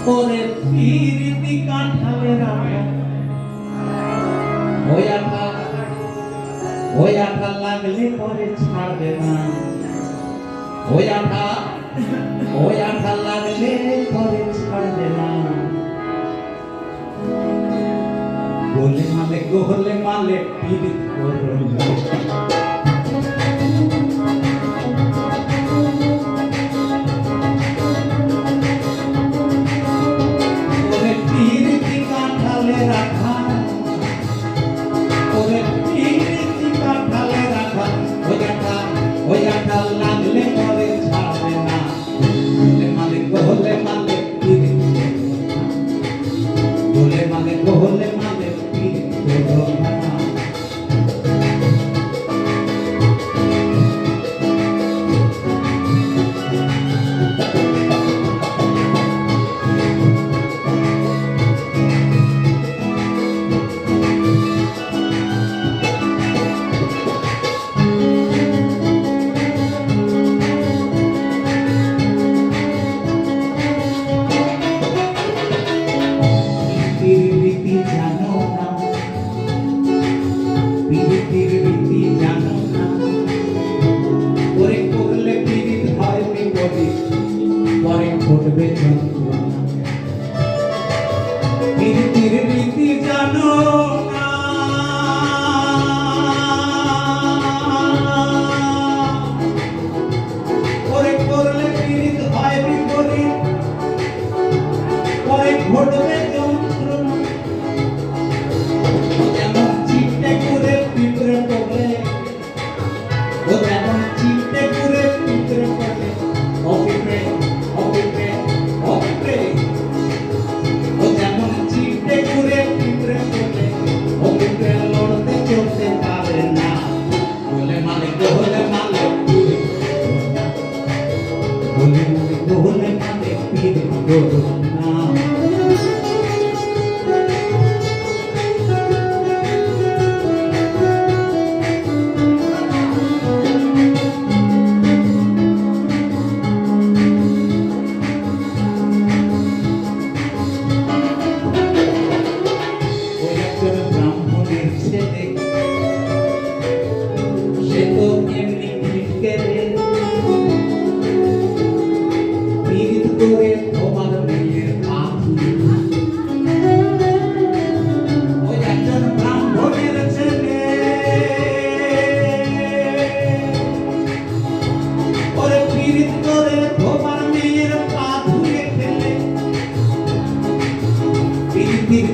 ওরে পিরিতি কাঁঠালের আঠা ওই আঠা লাগলে পরে ছাড়বে না ওই আঠা লাগলে পরে ছাড়বে না গোলে মালে পিরিত করো ঘটবে প্রীতির রীতি জানো না ওরে করলে পীড়িত হয় বিপরীত পরে ঘটবে যন্ত্রণা যেমন চিপটে করে পিঁপড়ে পড়লে ও যেমন চিপটে করে পিঁপড়ে পড়লে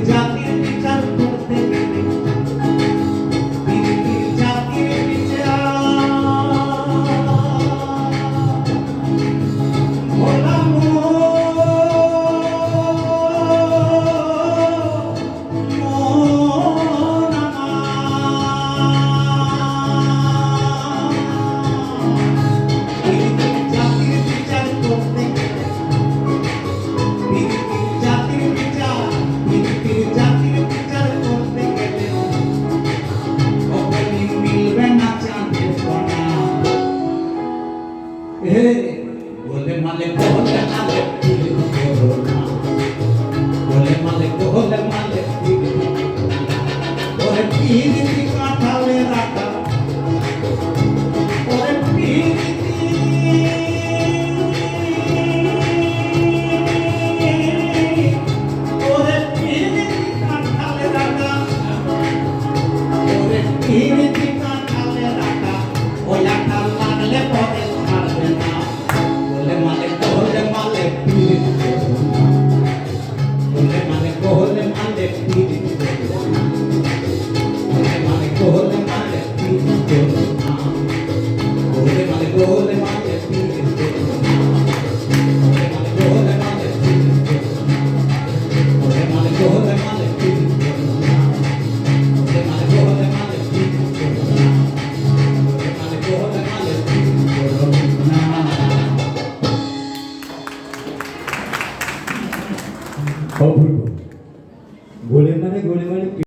জাতির বিচার করতে গেলে জাতির গোলে মালে গোলে মালে